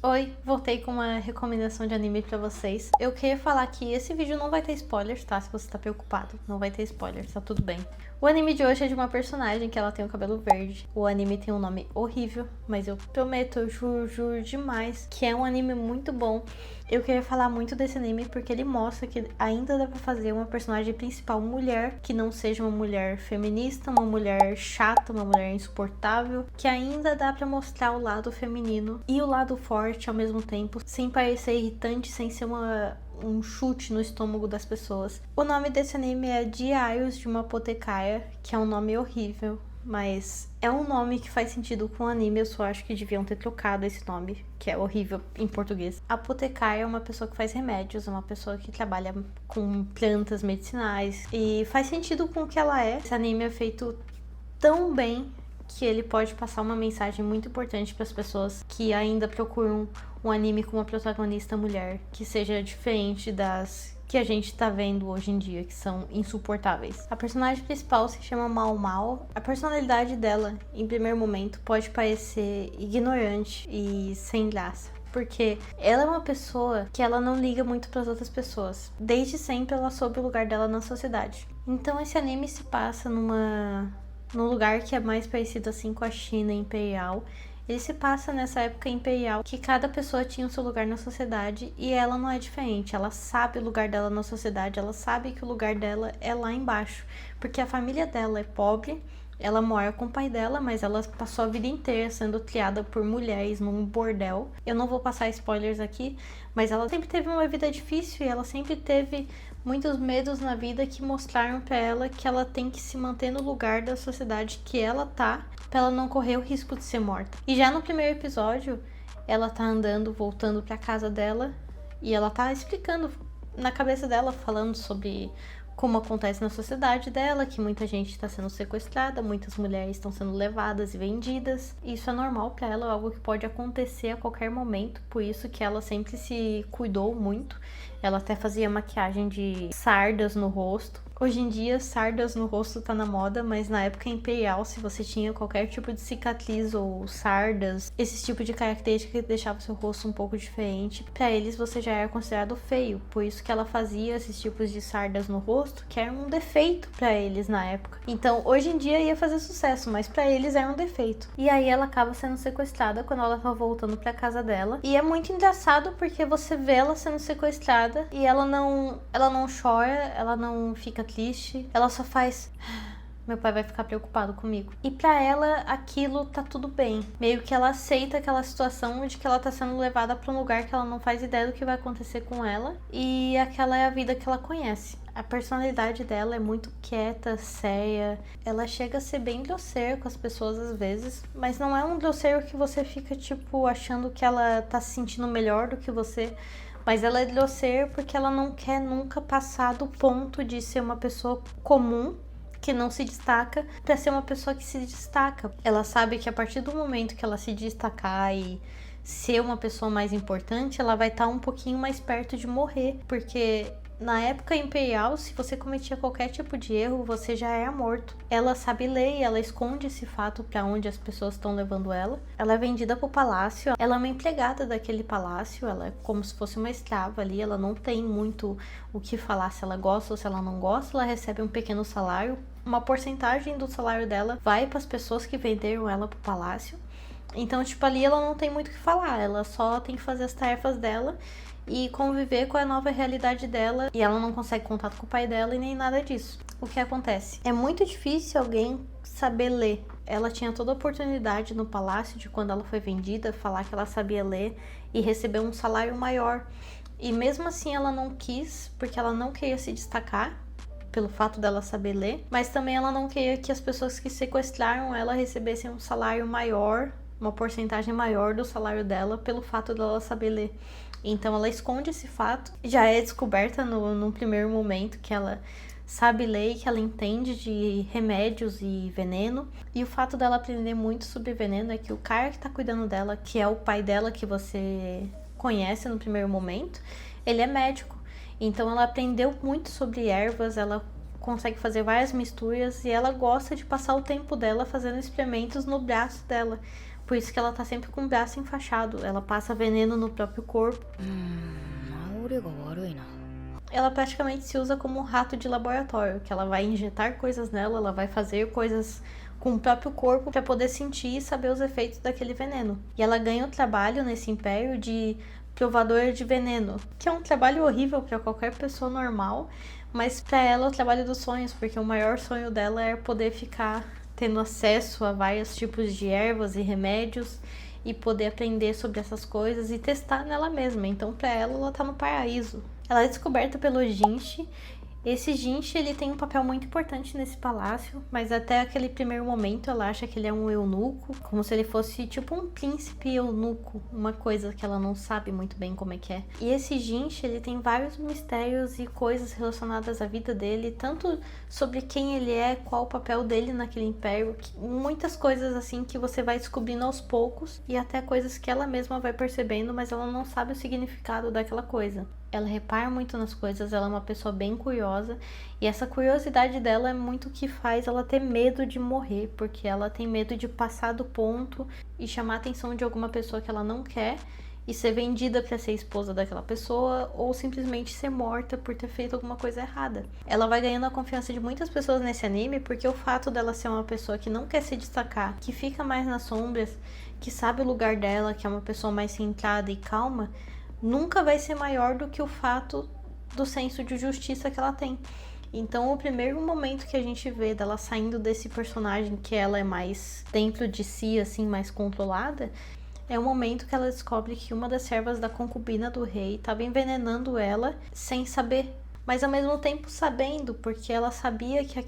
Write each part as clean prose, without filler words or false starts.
Oi, voltei com uma recomendação de anime pra vocês. Eu queria falar que esse vídeo não vai ter spoilers, tá? Se você tá preocupado, não vai ter spoilers, tá tudo bem. O anime de hoje é de uma personagem que ela tem o cabelo verde. O anime tem um nome horrível, mas eu prometo, eu juro demais que é um anime muito bom. Eu queria falar muito desse anime porque ele mostra que ainda dá pra fazer uma personagem principal mulher, que não seja uma mulher feminista, uma mulher chata, uma mulher insuportável, que ainda dá pra mostrar o lado feminino e o lado forte ao mesmo tempo, sem parecer irritante, sem ser um chute no estômago das pessoas. O nome desse anime é Diários de uma Apotecaria, que é um nome horrível, mas é um nome que faz sentido com o anime. Eu só acho que deviam ter trocado esse nome, que é horrível em português. Apotecaria é uma pessoa que faz remédios, uma pessoa que trabalha com plantas medicinais, e faz sentido com o que ela é. Esse anime é feito tão bem que ele pode passar uma mensagem muito importante para as pessoas que ainda procuram um anime com uma protagonista mulher, que seja diferente das que a gente tá vendo hoje em dia, que são insuportáveis. A personagem principal se chama Mao Mao. A personalidade dela, em primeiro momento, pode parecer ignorante e sem graça, porque ela é uma pessoa que ela não liga muito para as outras pessoas. Desde sempre ela soube o lugar dela na sociedade. Então esse anime se passa num lugar que é mais parecido assim com a China imperial. Ele se passa nessa época imperial que cada pessoa tinha o seu lugar na sociedade, e ela não é diferente. Ela sabe o lugar dela na sociedade, ela sabe que o lugar dela é lá embaixo, porque a família dela é pobre. Ela mora com o pai dela, mas ela passou a vida inteira sendo criada por mulheres num bordel. Eu não vou passar spoilers aqui, mas ela sempre teve uma vida difícil e ela sempre teve muitos medos na vida que mostraram pra ela que ela tem que se manter no lugar da sociedade que ela tá, pra ela não correr o risco de ser morta. E já no primeiro episódio, ela tá andando, voltando pra casa dela, e ela tá explicando na cabeça dela, falando sobre como acontece na sociedade dela, que muita gente está sendo sequestrada, muitas mulheres estão sendo levadas e vendidas. Isso é normal para ela, algo que pode acontecer a qualquer momento, por isso que ela sempre se cuidou muito. Ela até fazia maquiagem de sardas no rosto. Hoje em dia, sardas no rosto tá na moda, mas na época imperial, se você tinha qualquer tipo de cicatriz ou sardas, esse tipo de característica que deixava o seu rosto um pouco diferente, pra eles você já era considerado feio. Por isso que ela fazia esses tipos de sardas no rosto, que era um defeito pra eles na época. Então, hoje em dia ia fazer sucesso, mas pra eles era um defeito. E aí ela acaba sendo sequestrada quando ela tá voltando pra casa dela. E é muito engraçado porque você vê ela sendo sequestrada e ela não chora, ela não fica triste, ela só faz: meu pai vai ficar preocupado comigo. E pra ela aquilo tá tudo bem. Meio que ela aceita aquela situação de que ela tá sendo levada pra um lugar que ela não faz ideia do que vai acontecer com ela, e aquela é a vida que ela conhece. A personalidade dela é muito quieta, séria. Ela chega a ser bem grosseira com as pessoas às vezes, mas não é um grosseiro que você fica tipo achando que ela tá se sentindo melhor do que você. Mas ela é grosseira porque ela não quer nunca passar do ponto de ser uma pessoa comum, que não se destaca, para ser uma pessoa que se destaca. Ela sabe que a partir do momento que ela se destacar e ser uma pessoa mais importante, ela vai estar um pouquinho mais perto de morrer, porque na época imperial, se você cometia qualquer tipo de erro, você já era morto. Ela sabe ler e ela esconde esse fato para onde as pessoas estão levando ela. Ela é vendida pro palácio, ela é uma empregada daquele palácio, ela é como se fosse uma escrava ali, ela não tem muito o que falar se ela gosta ou se ela não gosta, ela recebe um pequeno salário. Uma porcentagem do salário dela vai para as pessoas que venderam ela pro palácio. Então, tipo, ali ela não tem muito o que falar, ela só tem que fazer as tarefas dela e conviver com a nova realidade dela, e ela não consegue contato com o pai dela e nem nada disso. O que acontece? É muito difícil alguém saber ler. Ela tinha toda a oportunidade no palácio de, quando ela foi vendida, falar que ela sabia ler e receber um salário maior. E mesmo assim ela não quis, porque ela não queria se destacar pelo fato dela saber ler, mas também ela não queria que as pessoas que sequestraram ela recebessem um salário maior, uma porcentagem maior do salário dela, pelo fato dela saber ler. Então ela esconde esse fato. Já é descoberta no primeiro momento que ela sabe ler e que ela entende de remédios e veneno. E o fato dela aprender muito sobre veneno é que o cara que tá cuidando dela, que é o pai dela que você conhece no primeiro momento, ele é médico. Então ela aprendeu muito sobre ervas, ela consegue fazer várias misturas e ela gosta de passar o tempo dela fazendo experimentos no braço dela. Por isso que ela tá sempre com o braço enfaixado. Ela passa veneno no próprio corpo. Ela praticamente se usa como um rato de laboratório, que ela vai injetar coisas nela, ela vai fazer coisas com o próprio corpo para poder sentir e saber os efeitos daquele veneno. E ela ganha o trabalho nesse império de provadora de veneno, que é um trabalho horrível para qualquer pessoa normal, mas para ela é o trabalho dos sonhos, porque o maior sonho dela é poder ficar tendo acesso a vários tipos de ervas e remédios e poder aprender sobre essas coisas e testar nela mesma. Então, para ela tá no paraíso. Ela é descoberta pelo Jinshi. Esse Jinshi, ele tem um papel muito importante nesse palácio, mas até aquele primeiro momento ela acha que ele é um eunuco, como se ele fosse tipo um príncipe eunuco, uma coisa que ela não sabe muito bem como é que é. E esse Jinshi, ele tem vários mistérios e coisas relacionadas à vida dele, tanto sobre quem ele é, qual o papel dele naquele império, muitas coisas assim que você vai descobrindo aos poucos e até coisas que ela mesma vai percebendo, mas ela não sabe o significado daquela coisa. Ela repara muito nas coisas, ela é uma pessoa bem curiosa e essa curiosidade dela é muito o que faz ela ter medo de morrer, porque ela tem medo de passar do ponto e chamar a atenção de alguma pessoa que ela não quer e ser vendida para ser esposa daquela pessoa ou simplesmente ser morta por ter feito alguma coisa errada. Ela vai ganhando a confiança de muitas pessoas nesse anime porque o fato dela ser uma pessoa que não quer se destacar, que fica mais nas sombras, que sabe o lugar dela, que é uma pessoa mais centrada e calma, nunca vai ser maior do que o fato do senso de justiça que ela tem. Então, o primeiro momento que a gente vê dela saindo desse personagem que ela é mais dentro de si, assim, mais controlada, é o momento que ela descobre que uma das servas da concubina do rei estava envenenando ela sem saber. Mas ao mesmo tempo sabendo, porque ela sabia que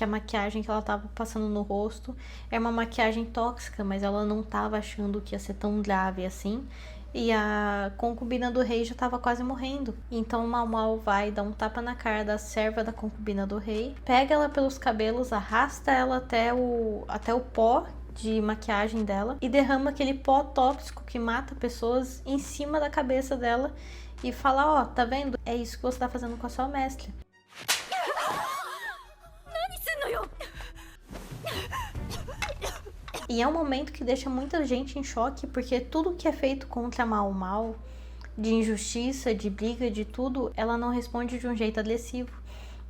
a maquiagem que ela estava passando no rosto é uma maquiagem tóxica, mas ela não estava achando que ia ser tão grave assim. E a concubina do rei já estava quase morrendo. Então o Mau Mau vai dar um tapa na cara da serva da concubina do rei, pega ela pelos cabelos, arrasta ela até o pó de maquiagem dela e derrama aquele pó tóxico que mata pessoas em cima da cabeça dela e fala: ó, tá vendo? É isso que você tá fazendo com a sua mestra. E é um momento que deixa muita gente em choque, porque tudo que é feito contra a Mau Mau, de injustiça, de briga, de tudo, ela não responde de um jeito agressivo.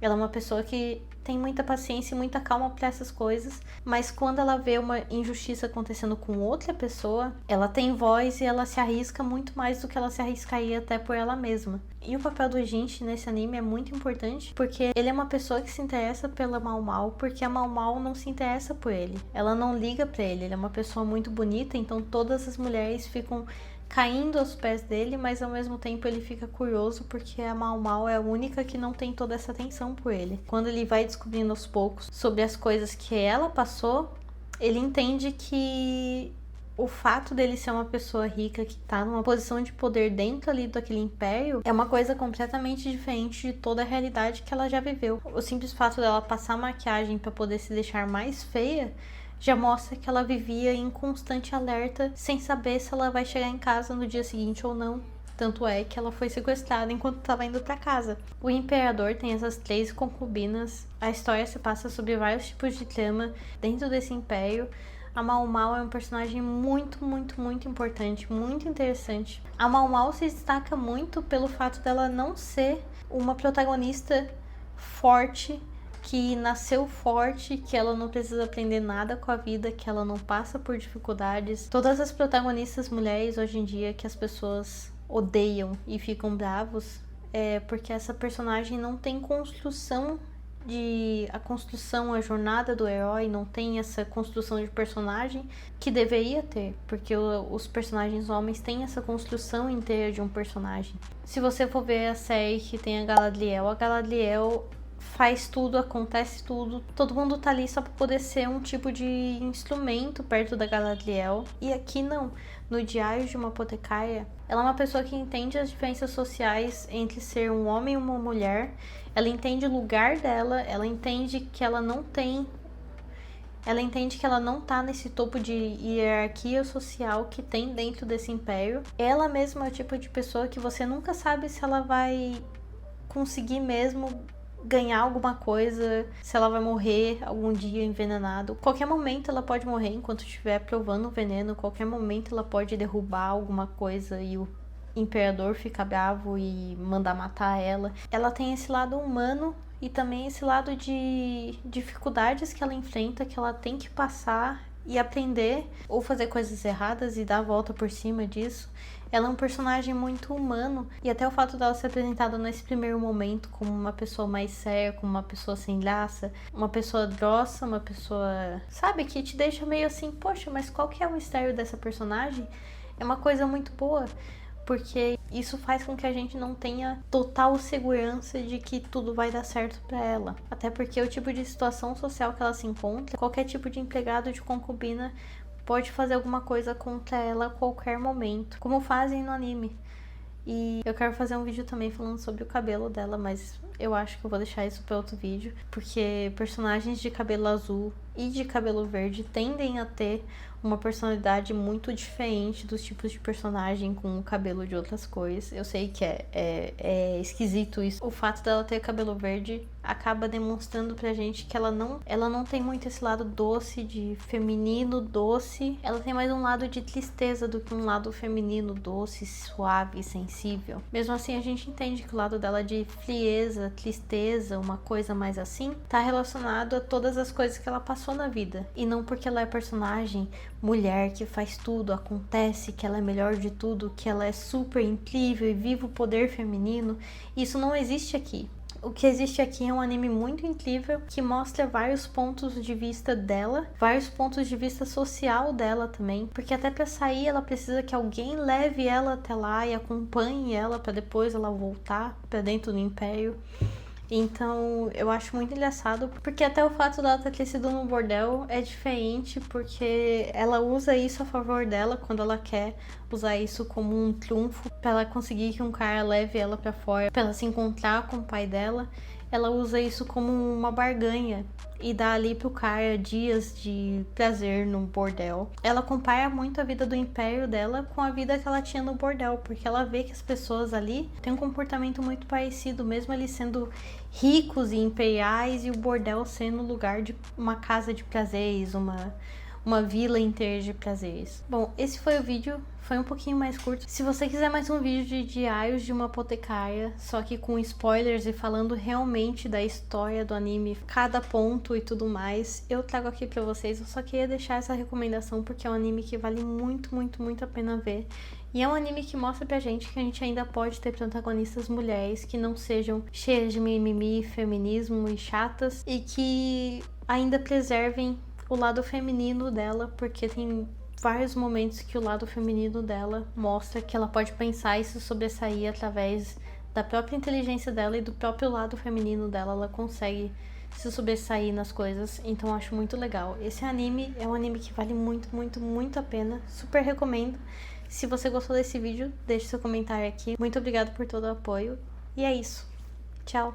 Ela é uma pessoa que tem muita paciência e muita calma para essas coisas, mas quando ela vê uma injustiça acontecendo com outra pessoa, ela tem voz e ela se arrisca muito mais do que ela se arriscaria até por ela mesma. E o papel do Jinshi nesse anime é muito importante, porque ele é uma pessoa que se interessa pela Mau Mau, porque a Mau Mau não se interessa por ele. Ela não liga para ele, ele é uma pessoa muito bonita, então todas as mulheres ficam caindo aos pés dele, mas ao mesmo tempo ele fica curioso porque a Mau Mau é a única que não tem toda essa atenção por ele. Quando ele vai descobrindo aos poucos sobre as coisas que ela passou, ele entende que o fato dele ser uma pessoa rica que tá numa posição de poder dentro ali daquele império é uma coisa completamente diferente de toda a realidade que ela já viveu. O simples fato dela passar maquiagem para poder se deixar mais feia já mostra que ela vivia em constante alerta, sem saber se ela vai chegar em casa no dia seguinte ou não. Tanto é que ela foi sequestrada enquanto estava indo para casa. O imperador tem essas 3 concubinas. A história se passa sobre vários tipos de trama dentro desse império. A Mau Mau é um personagem muito, muito, muito importante, muito interessante. A Mau Mau se destaca muito pelo fato dela não ser uma protagonista forte, que nasceu forte, que ela não precisa aprender nada com a vida, que ela não passa por dificuldades. Todas as protagonistas mulheres hoje em dia que as pessoas odeiam e ficam bravos é porque essa personagem não tem construção a jornada do herói, não tem essa construção de personagem que deveria ter, porque os personagens homens têm essa construção inteira de um personagem. Se você for ver a série que tem a Galadriel faz tudo, acontece tudo, todo mundo tá ali só pra poder ser um tipo de instrumento perto da Galadriel. E aqui não, no Diário de uma Apotecária, ela é uma pessoa que entende as diferenças sociais entre ser um homem e uma mulher, ela entende o lugar dela, ela entende que ela não tá nesse topo de hierarquia social que tem dentro desse império. Ela mesma é o tipo de pessoa que você nunca sabe se ela vai conseguir mesmo ganhar alguma coisa, se ela vai morrer algum dia envenenado. Qualquer momento ela pode morrer enquanto estiver provando o veneno, qualquer momento ela pode derrubar alguma coisa e o imperador fica bravo e mandar matar ela. Ela tem esse lado humano e também esse lado de dificuldades que ela enfrenta, que ela tem que passar e aprender ou fazer coisas erradas e dar a volta por cima disso. Ela é um personagem muito humano e até o fato dela ser apresentada nesse primeiro momento como uma pessoa mais séria, como uma pessoa sem graça, uma pessoa grossa, uma pessoa, sabe, que te deixa meio assim, poxa, mas qual que é o mistério dessa personagem? É uma coisa muito boa, porque isso faz com que a gente não tenha total segurança de que tudo vai dar certo pra ela. Até porque o tipo de situação social que ela se encontra, qualquer tipo de empregado de concubina pode fazer alguma coisa contra ela a qualquer momento, como fazem no anime. E eu quero fazer um vídeo também falando sobre o cabelo dela, mas eu acho que eu vou deixar isso para outro vídeo, porque personagens de cabelo azul e de cabelo verde tendem a ter uma personalidade muito diferente dos tipos de personagem com o cabelo de outras cores. Eu sei que é esquisito isso. O fato dela ter cabelo verde acaba demonstrando pra gente que ela não tem muito esse lado doce, de feminino doce. Ela tem mais um lado de tristeza do que um lado feminino doce, suave, sensível. Mesmo assim, a gente entende que o lado dela de frieza, tristeza, uma coisa mais assim, tá relacionado a todas as coisas que ela passou na vida. E não porque ela é personagem mulher que faz tudo, acontece, que ela é melhor de tudo, que ela é super incrível e vive o poder feminino. Isso não existe aqui. O que existe aqui é um anime muito incrível que mostra vários pontos de vista dela, vários pontos de vista social dela também, porque até pra sair ela precisa que alguém leve ela até lá e acompanhe ela pra depois ela voltar pra dentro do império. Então, eu acho muito engraçado, porque até o fato dela ter crescido no bordel é diferente, porque ela usa isso a favor dela quando ela quer usar isso como um trunfo pra ela conseguir que um cara leve ela pra fora, pra ela se encontrar com o pai dela. Ela usa isso como uma barganha e dá ali pro cara dias de prazer no bordel. Ela compara muito a vida do império dela com a vida que ela tinha no bordel, porque ela vê que as pessoas ali têm um comportamento muito parecido, mesmo eles sendo ricos e imperiais e o bordel sendo lugar de uma casa de prazeres, uma vila inteira de prazeres. Bom, esse foi o vídeo, foi um pouquinho mais curto. Se você quiser mais um vídeo de diários de uma apotecária, só que com spoilers e falando realmente da história do anime, cada ponto e tudo mais, eu trago aqui pra vocês. Eu só queria deixar essa recomendação porque é um anime que vale muito, muito, muito a pena ver. E é um anime que mostra pra gente que a gente ainda pode ter protagonistas mulheres que não sejam cheias de mimimi, feminismo e chatas, e que ainda preservem o lado feminino dela, porque tem vários momentos que o lado feminino dela mostra que ela pode pensar e se sobressair através da própria inteligência dela e do próprio lado feminino dela. Ela consegue se sobressair nas coisas, então eu acho muito legal. Esse anime é um anime que vale muito, muito, muito a pena, super recomendo. Se você gostou desse vídeo, deixe seu comentário aqui. Muito obrigada por todo o apoio, e é isso. Tchau!